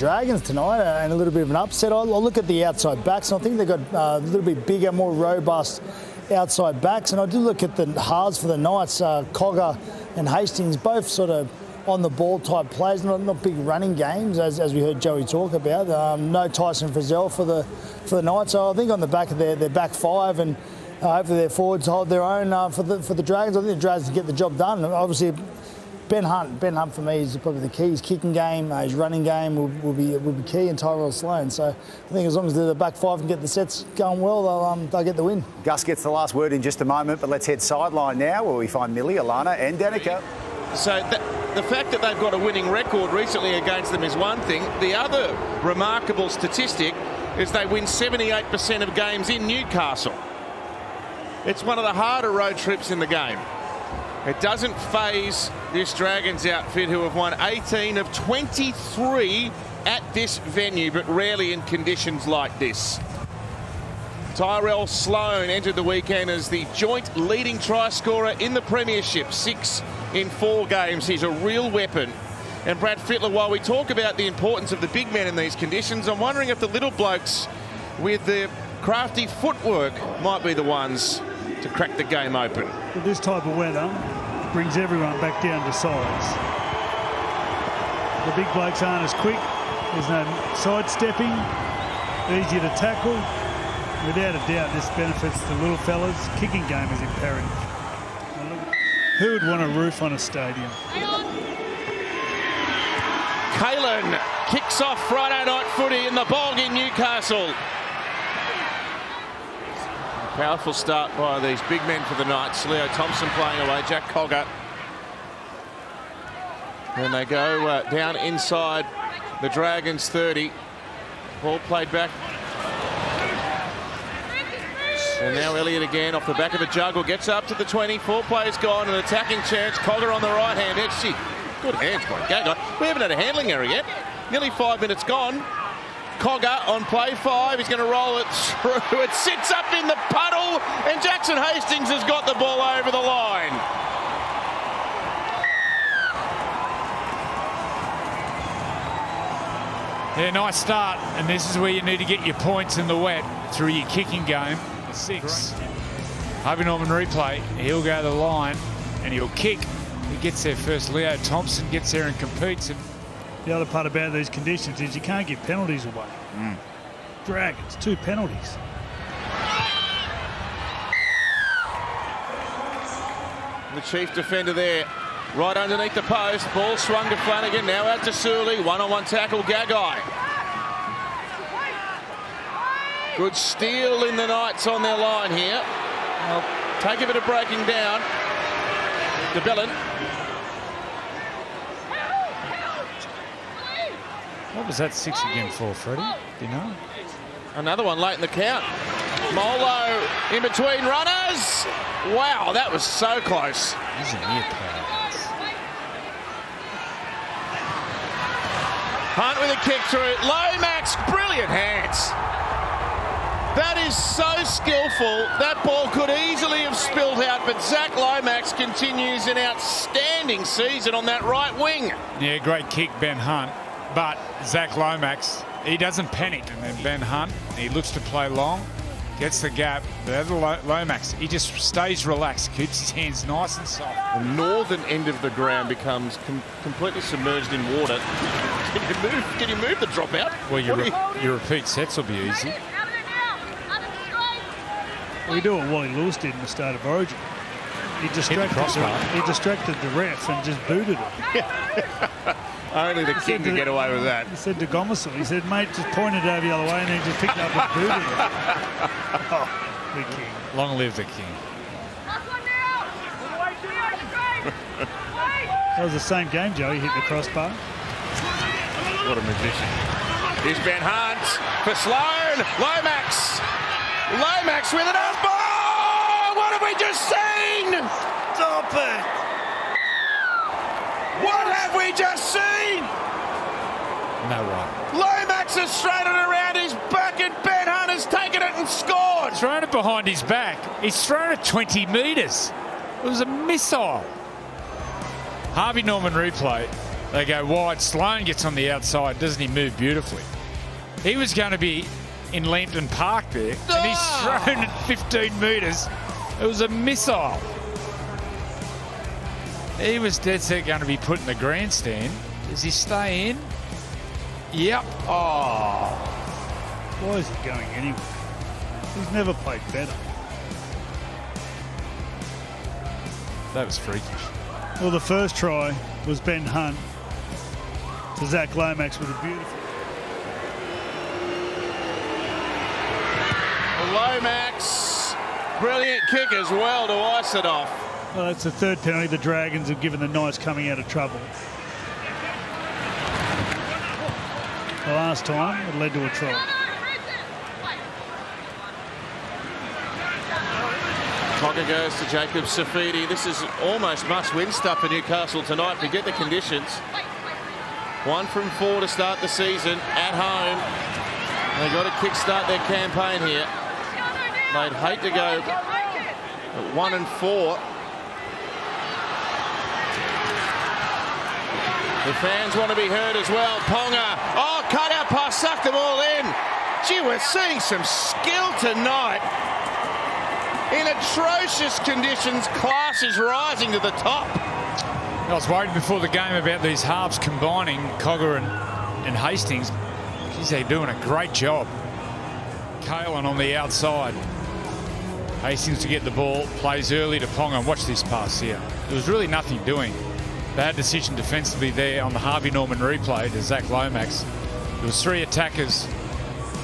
Dragons tonight and a little bit of an upset. I'll look at the outside backs, and I think they've got a little bit bigger, more robust outside backs. And I do look at the halves for the Knights, Cogger and Hastings, both sort of on the ball type players, not big running games as we heard Joey talk about. No Tyson Frizzell for the Knights. So I think on the back of their back five and hopefully their forwards hold their own for the Dragons. I think the Dragons can get the job done. Obviously, Ben Hunt for me is probably the key. His kicking game, his running game will be key, and Tyrell Sloan. So I think as long as the back five can get the sets going well, they'll get the win. Gus gets the last word in just a moment, but let's head sideline now where we find Millie, Alana and Danica. So the fact that they've got a winning record recently against them is one thing. The other remarkable statistic is they win 78% of games in Newcastle. It's one of the harder road trips in the game. It doesn't faze this Dragons outfit, who have won 18 of 23 at this venue, but rarely in conditions like this. Tyrell Sloan entered the weekend as the joint leading try scorer in the premiership, 6 in 4 games. He's a real weapon. And Brad Fittler, while we talk about the importance of the big men in these conditions, I'm wondering if the little blokes with the crafty footwork might be the ones to crack the game open. With this type of weather, brings everyone back down to size. The big blokes aren't as quick. There's no sidestepping. Easier to tackle. Without a doubt, this benefits the little fellas. Kicking game is imperative. Who would want a roof on a stadium? Kalen kicks off Friday night footy in the bog in Newcastle. Powerful start by these big men for the Knights. Leo Thompson playing away, Jack Cogger. And they go down inside the Dragons 30. Ball played back. And now Elliott again off the back of a juggle, gets up to the 20. 4 players gone, an attacking chance. Cogger on the right hand edge. Gee, good hands by Gagai. We haven't had a handling error yet. Nearly 5 minutes gone. Cogger on play 5. He's going to roll it through. It sits up in the puddle, and Jackson Hastings has got the ball over the line. Yeah, nice start, and this is where you need to get your points in the wet through your kicking game. 6. Harvey Norman replay. He'll go to the line and he'll kick. He gets there first. Leo Thompson gets there and competes. And the other part about these conditions is you can't give penalties away. Dragons, 2 penalties. The chief defender there, right underneath the post. Ball swung to Flanagan, now out to Suley. One-on-one tackle, Gagai. Good steal in the Knights on their line here. They'll take a bit of breaking down. DeBellin. what was that 6 again for, Freddie? Do you know? Another one late in the count. Molo in between runners. Wow, that was so close. He's an ear player. Hunt with a kick through. Lomax, brilliant hands. That is so skillful. That ball could easily have spilled out, but Zach Lomax continues an outstanding season on that right wing. Yeah, great kick, Ben Hunt. But Zach Lomax, he doesn't panic. And then Ben Hunt, he looks to play long, gets the gap. The other Lomax, he just stays relaxed, keeps his hands nice and soft. The northern end of the ground becomes completely submerged in water. Can you move the drop out? Well, your repeat sets will be easy. We do what Wally Lewis did in the State of Origin. He distracted the ref and just booted him. Only the king can get away with that. He said to Gomersall, he said, mate, just pointed over the other way and then just picked up and booted him. Oh, the king. Long live the king. That was the same game, Joe. He hit the crossbar. What a magician. Here's Ben Hunt for Sloan. Lomax. Lomax with an elbow! What have we just seen? Stop it! What have we just seen? No way. Lomax has straightened around his back and Ben Hunt has taken it and scored. Thrown it behind his back. He's thrown it 20 metres. It was a missile. Harvey Norman replay. They go wide. Sloan gets on the outside. Doesn't he move beautifully? He was going to be in Lambton Park there, and he's thrown at 15 metres. It was a missile. He was dead set going to be put in the grandstand. Does he stay in? Yep. Oh. Why is he going anywhere? He's never played better. That was freakish. Well, the first try was Ben Hunt to Zach Lomax with a beautiful. Lomax, brilliant kick as well to ice it off. Well, that's the third penalty the Dragons have given the Knights coming out of trouble. The last time it led to a try. Cogger goes to Jacob Safidi. This is almost must-win stuff for Newcastle tonight. Forget the conditions. 1 from 4 to start the season at home. They've got to kick-start their campaign here. They'd hate to go at 1 and 4. The fans want to be heard as well. Ponga. Oh, cut out pass, sucked them all in. Gee, we're seeing some skill tonight. In atrocious conditions, class is rising to the top. I was worried before the game about these halves combining, Cogger and Hastings. Geez, they're doing a great job. Kalen on the outside. Hastings to get the ball, plays early to Ponga. Watch this pass here. There was really nothing doing. Bad decision defensively there on the Harvey Norman replay to Zach Lomax. There was 3 attackers,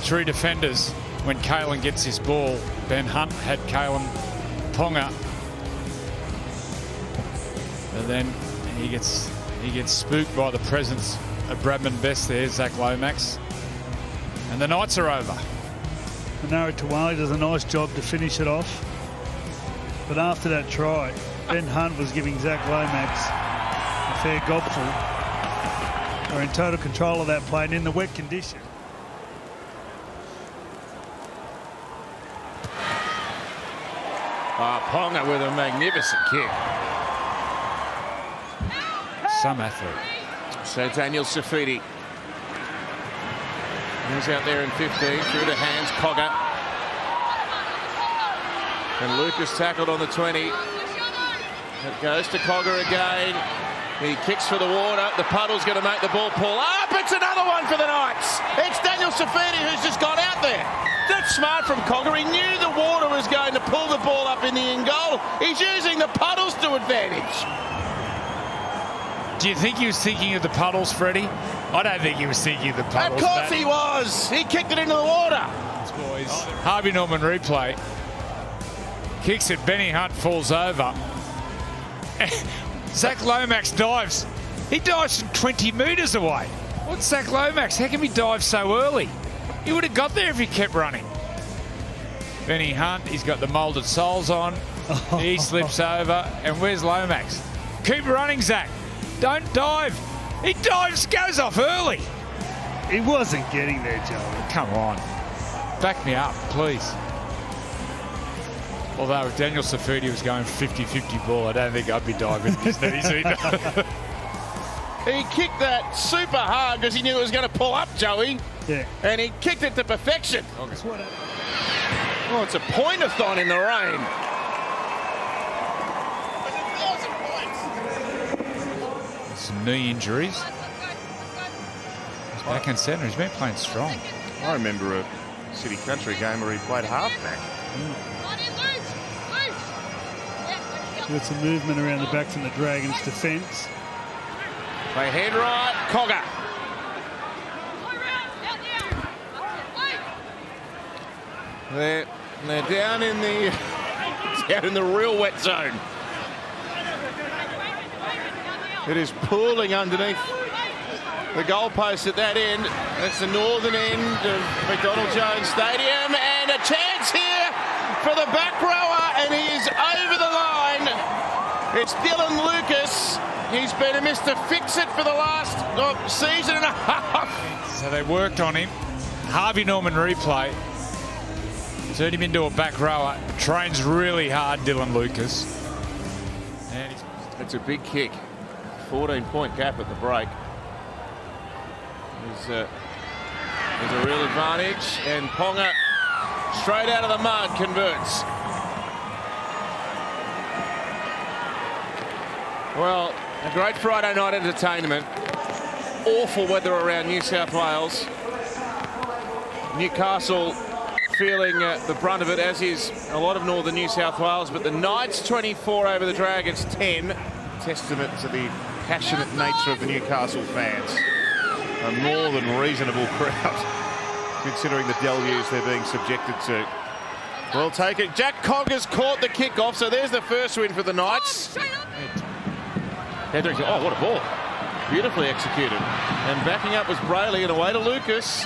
3 defenders when Kalen gets his ball. Ben Hunt had Kalen Ponga. And then he gets spooked by the presence of Bradman Best there, Zach Lomax. And the Knights are over. Manari Tawali does a nice job to finish it off. But after that try, Ben Hunt was giving Zach Lomax a fair gobful. They're in total control of that play and in the wet condition. Ponga with a magnificent kick. Some athlete. So Daniel Safidi. He's out there in 15, through the hands, Cogger. And Lucas tackled on the 20. It goes to Cogger again. He kicks for the water. The puddle's going to make the ball pull up. It's another one for the Knights. It's Daniel Safidi who's just gone out there. That's smart from Cogger. He knew the water was going to pull the ball up in the in goal. He's using the puddles to advantage. Do you think he was thinking of the puddles, Freddie? I don't think he was thinking of the puddles. Of course he was. He kicked it into the water. Boys. Harvey Norman replay. Kicks it. Benny Hunt falls over. Zach Lomax dives. He dives from 20 metres away. What's Zach Lomax? How can he dive so early? He would have got there if he kept running. Benny Hunt, he's got the moulded soles on. He slips over. And where's Lomax? Keep running, Zach. Don't dive. He dives, goes off early. He wasn't getting there, Joe. Come on. Back me up, please. Although if Daniel Safidi was going 50-50 ball, I don't think I'd be diving his knees either. He kicked that super hard because he knew it was going to pull up, Joey. Yeah. And he kicked it to perfection. Okay. Oh, it's a point-a-thon in the rain. Some knee injuries. He's back in centre. He's been playing strong. I remember a City Country game where he played halfback. With some movement around the back from the Dragons' defence. They head right, Cogger. They're down in the real wet zone. It is pooling underneath the goalpost at that end. That's the northern end of McDonald Jones Stadium, and a chance here for the back rower, and he is over the line. It's Dylan Lucas. He's been a Mr. Fix-It for the last season and a half. So they worked on him. Harvey Norman replay. Turned him into a back rower. Trains really hard, Dylan Lucas. And it's a big kick. 14-point gap at the break. There's a real advantage, and Ponga straight out of the mud converts. Well, a great Friday night entertainment. Awful weather around New South Wales. Newcastle feeling the brunt of it, as is a lot of northern New South Wales, but the Knights 24 over the Dragons 10. Testament to the passionate nature of the Newcastle fans. A more than reasonable crowd, considering the deluge they're being subjected to. Well taken. Jack Cogger's caught the kickoff, so there's the first win for the Knights. Oh, what a ball. Beautifully executed. And backing up was Brayley, and away to Lucas.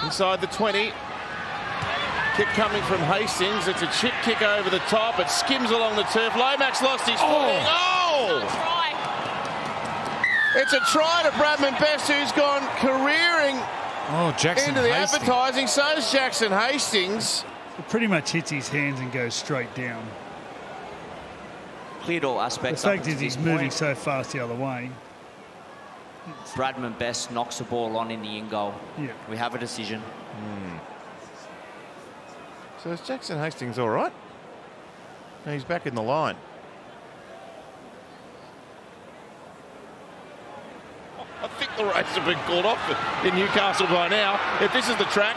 Inside the 20. Kick coming from Hastings. It's a chip kick over the top. It skims along the turf. Lomax lost his footing. Oh! It's a try to Bradman Best, who's gone careering into the advertising. So is Jackson Hastings. It pretty much hits his hands and goes straight down. Cleared all aspects. The fact is he's moving so fast the other way. Bradman Best knocks the ball on in the in goal. Yeah. We have a decision. So is Jackson Hastings all right? No, he's back in the line. I think the race has been called off in Newcastle by now. If this is the track,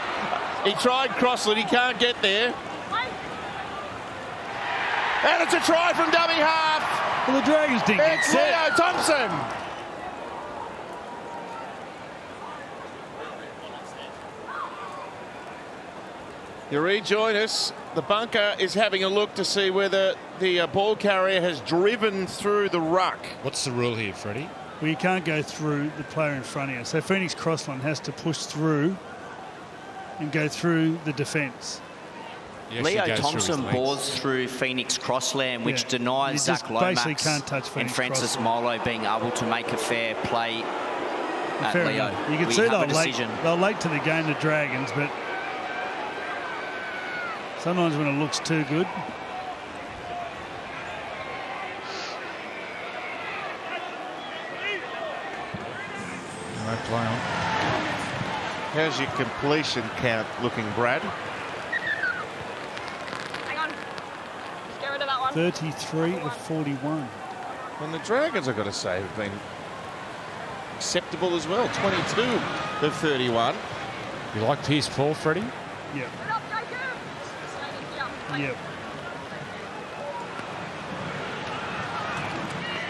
he tried Crossland, he can't get there. And it's a try from dummy half. Well, the Dragons didn't get It's set. Leo Thompson. You rejoin us. The bunker is having a look to see whether the ball carrier has driven through the ruck. What's the rule here, Freddie? Well, you can't go through the player in front of you. So Phoenix Crossland has to push through and go through the defence. Leo Thompson bores through Phoenix Crossland, which denies Zach Lomax can't touch and Francis Crossland. Molo being able to make a fair play at Fair Leo. enough. You can We see have a decision. they're late to the game, the Dragons, but sometimes when it looks too good. No play on. How's your completion count looking, Brad? Hang on. Just get rid of that one. 33 of 41. And the Dragons, I've got to say, have been acceptable as well. 22 of 31. You like Pierce Paul, Freddie? Yeah. Get up, Jacob. Yeah.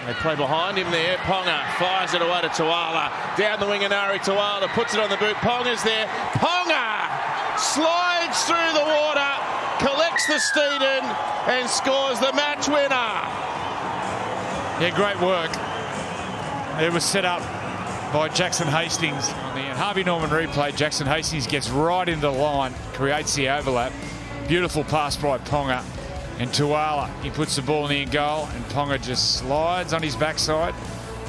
They play behind him there. Ponga fires it away to Tuala. Down the wing, Inari Tuala puts it on the boot. Ponga's there. Ponga slides through the water, collects the Steeden and scores the match winner. Yeah, great work. It was set up by Jackson Hastings on the Harvey Norman replay. Jackson Hastings gets right into the line, creates the overlap. Beautiful pass by Ponga. And Tuala, he puts the ball in the goal, and Ponga just slides on his backside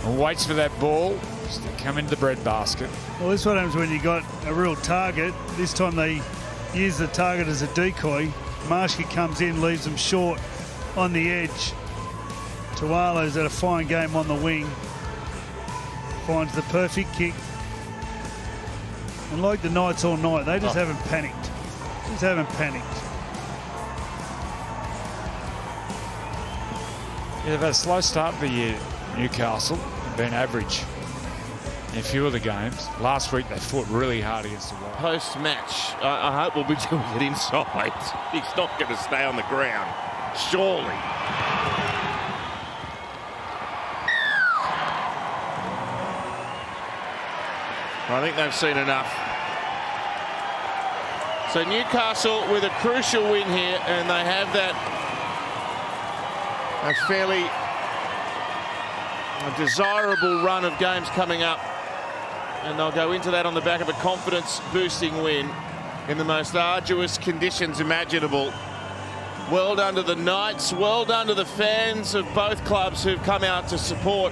and waits for that ball just to come into the breadbasket. Well, this is what happens when you got a real target. This time they use the target as a decoy. Marshke comes in, leaves them short on the edge. Tuala's had a fine game on the wing. Finds the perfect kick. And like the Knights all night, they just haven't panicked. Just haven't panicked. Yeah, they've had a slow start for the year, Newcastle. Been average in a few of the games. Last week they fought really hard against the Wild. Post-match, I hope we'll be doing it inside. He's not going to stay on the ground, surely. I think they've seen enough. So Newcastle with a crucial win here, and they have that a fairly desirable run of games coming up, and they'll go into that on the back of a confidence-boosting win in the most arduous conditions imaginable. Well done to the Knights, well done to the fans of both clubs who've come out to support